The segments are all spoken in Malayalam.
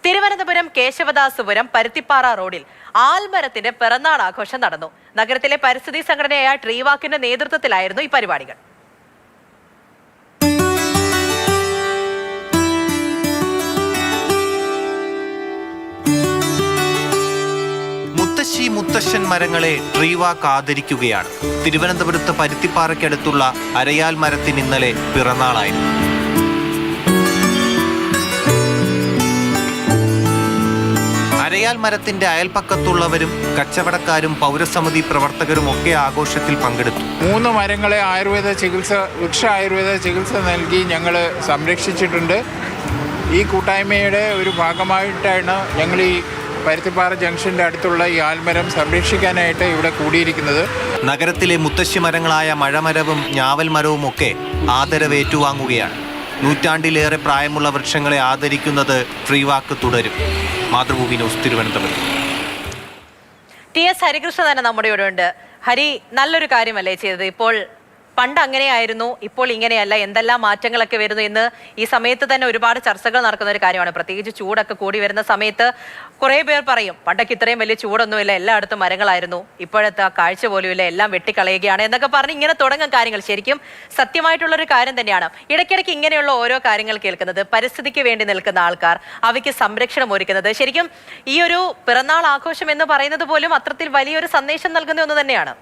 തിരുവനന്തപുരം കേശവദാസുപുരം പരുത്തിപ്പാറ റോഡിൽ ആൽമരത്തിന്റെ പിറന്നാൾ ആഘോഷം നടന്നു. നഗരത്തിലെ പരിസ്ഥിതി സംഘടനയായ ട്രീവാക്കിന്റെ നേതൃത്വത്തിലായിരുന്നു ഈ പരിപാടികൾ. മുത്തശ്ശൻ മരങ്ങളെ ട്രീവാക്ക് ആദരിക്കുകയാണ്. തിരുവനന്തപുരത്ത് പരുത്തിപ്പാറയ്ക്കടുത്തുള്ള അരയാൽ മരത്തിന് ഇന്നലെ പിറന്നാളായിരുന്നു. അരയാൽ മരത്തിന്റെ അയൽപ്പക്കത്തുള്ളവരും കച്ചവടക്കാരും പൗരസമിതി പ്രവർത്തകരും ഒക്കെ ആഘോഷത്തിൽ പങ്കെടുത്തു. 3 മരങ്ങളെ വൃക്ഷ ആയുർവേദ ചികിത്സ നൽകി ഞങ്ങൾ സംരക്ഷിച്ചിട്ടുണ്ട്. ഈ കൂട്ടായ്മയുടെ ഒരു ഭാഗമായിട്ടാണ് ഞങ്ങൾ ഈ പരുത്തിപ്പാറ ജംഗ്ഷന്റെ അടുത്തുള്ള ഈ ആൽമരം സംരക്ഷിക്കാനായിട്ട് ഇവിടെ കൂടിയിരിക്കുന്നത്. നഗരത്തിലെ മുത്തശ്ശി മരങ്ങളായ മഴമരവും ഞാവൽ മരവും ഒക്കെ ആദരവ് ഏറ്റുവാങ്ങുകയാണ്. നൂറ്റാണ്ടിലേറെ പ്രായമുള്ള വൃക്ഷങ്ങളെ ആദരിക്കുന്നത് ട്രീവാക്ക് തുടരും. മാതൃഭൂമി ന്യൂസ്, തിരുവനന്തപുരം. TS ഹരികൃഷ്ണൻ തന്നെ നമ്മുടെ ഇവിടെ ഉണ്ട്. ഹരി, നല്ലൊരു കാര്യമല്ലേ ചെയ്തത്? ഇപ്പോൾ പണ്ട് അങ്ങനെയായിരുന്നു, ഇപ്പോൾ ഇങ്ങനെയല്ല, എന്തെല്ലാം മാറ്റങ്ങളൊക്കെ വരുന്നു എന്ന് ഈ സമയത്ത് തന്നെ ഒരുപാട് ചർച്ചകൾ നടക്കുന്ന ഒരു കാര്യമാണ്. പ്രത്യേകിച്ച് ചൂടൊക്കെ കൂടി വരുന്ന സമയത്ത് കുറേ പേർ പറയും പണ്ടൊക്കെ ഇത്രയും വലിയ ചൂടൊന്നുമില്ല, എല്ലായിടത്തും മരങ്ങളായിരുന്നു, ഇപ്പോഴത്തെ ആ കാഴ്ച പോലും ഇല്ല, എല്ലാം വെട്ടിക്കളയുകയാണ് എന്നൊക്കെ പറഞ്ഞ് ഇങ്ങനെ തുടങ്ങും കാര്യങ്ങൾ. ശരിക്കും സത്യമായിട്ടുള്ളൊരു കാര്യം തന്നെയാണ്. ഇടയ്ക്കിടയ്ക്ക് ഇങ്ങനെയുള്ള ഓരോ കാര്യങ്ങൾ കേൾക്കുന്നത്, പരിസ്ഥിതിക്ക് വേണ്ടി നിൽക്കുന്ന ആൾക്കാർ, അവയ്ക്ക് സംരക്ഷണം ഒരുക്കുന്നത്, ശരിക്കും ഈ ഒരു പിറന്നാൾ ആഘോഷം എന്ന് പറയുന്നത് പോലും അത്രത്തിൽ വലിയൊരു സന്ദേശം നൽകുന്ന ഒന്ന് തന്നെയാണ്.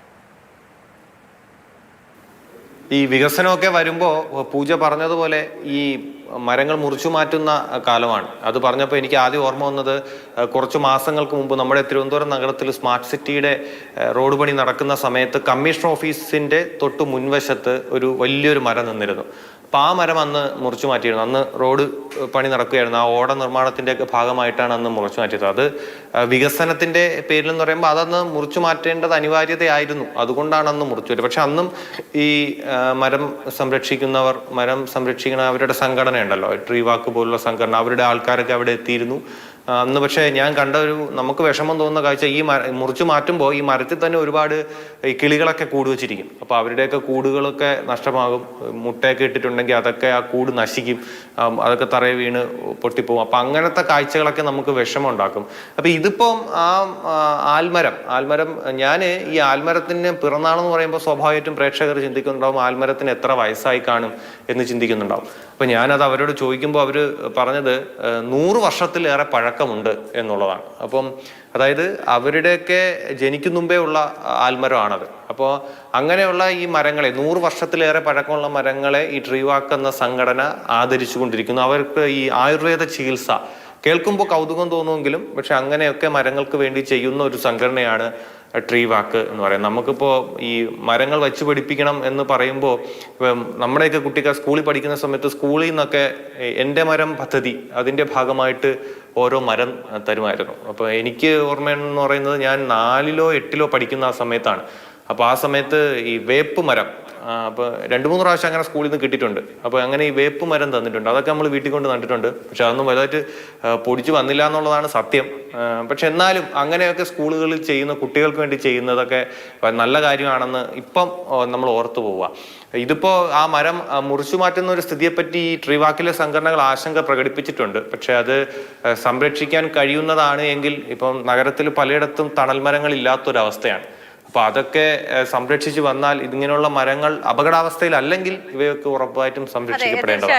ഈ വികസനമൊക്കെ വരുമ്പോൾ പൂജ പറഞ്ഞതുപോലെ ഈ മരങ്ങൾ മുറിച്ചു മാറ്റുന്ന കാലമാണ്. അത് പറഞ്ഞപ്പോൾ എനിക്ക് ആദ്യം ഓർമ്മ വന്നത്, കുറച്ച് മാസങ്ങൾക്ക് മുമ്പ് നമ്മുടെ തിരുവനന്തപുരം നഗരത്തിൽ സ്മാർട്ട് സിറ്റിയുടെ റോഡ് പണി നടക്കുന്ന സമയത്ത് കമ്മീഷണർ ഓഫീസിന്റെ തൊട്ട് മുൻവശത്ത് ഒരു വലിയൊരു മരം നിന്നിരുന്നു. അപ്പോൾ ആ മരം അന്ന് മുറിച്ചു മാറ്റിയിരുന്നു. അന്ന് റോഡ് പണി നടക്കുകയായിരുന്നു. ആ ഓട നിർമ്മാണത്തിന്റെ ഒക്കെ ഭാഗമായിട്ടാണ് അന്ന് മുറിച്ചു മാറ്റിയത്. അത് വികസനത്തിന്റെ പേരിൽ എന്ന് പറയുമ്പോൾ അതന്ന് മുറിച്ചു മാറ്റേണ്ടത് അനിവാര്യതയായിരുന്നു. അതുകൊണ്ടാണ് അന്ന് മുറിച്ചു മാറ്റിയത്. പക്ഷെ അന്നും ഈ മരം സംരക്ഷിക്കുന്ന അവരുടെ സംഘടന ഉണ്ടല്ലോ, ട്രീവാക്ക് പോലുള്ള സംഘടന, അവരുടെ ആൾക്കാരൊക്കെ അവിടെ എത്തിയിരുന്നു അന്ന്. പക്ഷേ ഞാൻ കണ്ട നമുക്ക് വിഷമം തോന്നുന്ന കാഴ്ച, ഈ മുറിച്ചു മാറ്റുമ്പോൾ ഈ മരത്തിൽ തന്നെ ഒരുപാട് ഈ കിളികളൊക്കെ കൂട് വെച്ചിരിക്കും. അപ്പോൾ അവരുടെയൊക്കെ കൂടുകളൊക്കെ നഷ്ടമാകും. മുട്ടയൊക്കെ ഇട്ടിട്ടുണ്ടെങ്കിൽ അതൊക്കെ ആ കൂട് നശിക്കും, അതൊക്കെ തറയെ വീണ് പൊട്ടിപ്പോകും. അപ്പം അങ്ങനത്തെ കാഴ്ചകളൊക്കെ നമുക്ക് വിഷമം ഉണ്ടാക്കും. അപ്പം ഇതിപ്പം ആൽമരം ഞാൻ ഈ ആൽമരത്തിന് പിറന്നാളെന്ന് പറയുമ്പോൾ സ്വാഭാവികമായിട്ടും പ്രേക്ഷകർ ചിന്തിക്കുന്നുണ്ടാവും ആൽമരത്തിന് എത്ര വയസ്സായി കാണും എന്ന് ചിന്തിക്കുന്നുണ്ടാവും. അപ്പം ഞാനത് അവരോട് ചോദിക്കുമ്പോൾ അവർ പറഞ്ഞത് 100 വർഷത്തിലേറെ പഴക്കമുണ്ട് എന്നുള്ളതാണ്. അപ്പം അതായത് അവരുടെയൊക്കെ ജനിക്കും മുമ്പേ ഉള്ള ആൽമരമാണത്. അപ്പോൾ അങ്ങനെയുള്ള ഈ മരങ്ങളെ, 100 വർഷത്തിലേറെ പഴക്കമുള്ള മരങ്ങളെ ഈ ട്രീവാക്ക് എന്ന സംഘടന ആദരിച്ചു കൊണ്ടിരിക്കുന്നു. അവർക്ക് ഈ ആയുർവേദ ചികിത്സ കേൾക്കുമ്പോൾ കൗതുകം തോന്നുമെങ്കിലും പക്ഷെ അങ്ങനെയൊക്കെ മരങ്ങൾക്ക് വേണ്ടി ചെയ്യുന്ന ഒരു സംഘടനയാണ് ട്രീവാക്ക് എന്ന് പറയുന്നത്. നമുക്കിപ്പോൾ ഈ മരങ്ങൾ വെച്ച് പഠിപ്പിക്കണം എന്ന് പറയുമ്പോൾ നമ്മുടെയൊക്കെ കുട്ടികൾ സ്കൂളിൽ പഠിക്കുന്ന സമയത്ത് സ്കൂളിൽ നിന്നൊക്കെ എൻ്റെ മരം പദ്ധതി അതിൻ്റെ ഭാഗമായിട്ട് ഓരോ മരം തരുമായിരുന്നു. അപ്പോൾ എനിക്ക് ഓർമ്മയെന്ന് പറയുന്നത് ഞാൻ 4ലോ 8ലോ പഠിക്കുന്ന ആ സമയത്താണ്. അപ്പോൾ ആ സമയത്ത് ഈ വേപ്പ് മരം അപ്പോൾ 2-3 പ്രാവശ്യം അങ്ങനെ സ്കൂളിൽ നിന്ന് കിട്ടിയിട്ടുണ്ട്. അപ്പോൾ അങ്ങനെ ഈ വേപ്പ് മരം തന്നിട്ടുണ്ട്. അതൊക്കെ നമ്മൾ വീട്ടിൽ കൊണ്ട് നട്ടിട്ടുണ്ട്. പക്ഷെ അതൊന്നും വലുതായിട്ട് പൊടിച്ചു വന്നില്ല എന്നുള്ളതാണ് സത്യം. പക്ഷെ എന്നാലും അങ്ങനെയൊക്കെ സ്കൂളുകളിൽ ചെയ്യുന്ന, കുട്ടികൾക്ക് വേണ്ടി ചെയ്യുന്നതൊക്കെ നല്ല കാര്യമാണെന്ന് ഇപ്പം നമ്മൾ ഓർത്തു പോവുക. ഇതിപ്പോൾ ആ മരം മുറിച്ചു മാറ്റുന്ന ഒരു സ്ഥിതിയെപ്പറ്റി ഈ ട്രീവാക്കിലെ സംഘടനകൾ ആശങ്ക പ്രകടിപ്പിച്ചിട്ടുണ്ട്. പക്ഷെ അത് സംരക്ഷിക്കാൻ കഴിയുന്നതാണ് എങ്കിൽ ഇപ്പം നഗരത്തിൽ പലയിടത്തും തണൽ മരങ്ങൾ ഇല്ലാത്തൊരവസ്ഥയാണ്. അപ്പൊ അതൊക്കെ സംരക്ഷിച്ചു വന്നാൽ, ഇതിങ്ങനെയുള്ള മരങ്ങൾ അപകടാവസ്ഥയിൽ അല്ലെങ്കിൽ ഇവയൊക്കെ ഉറപ്പായിട്ടും സംരക്ഷിക്കപ്പെടേണ്ടതാണ്.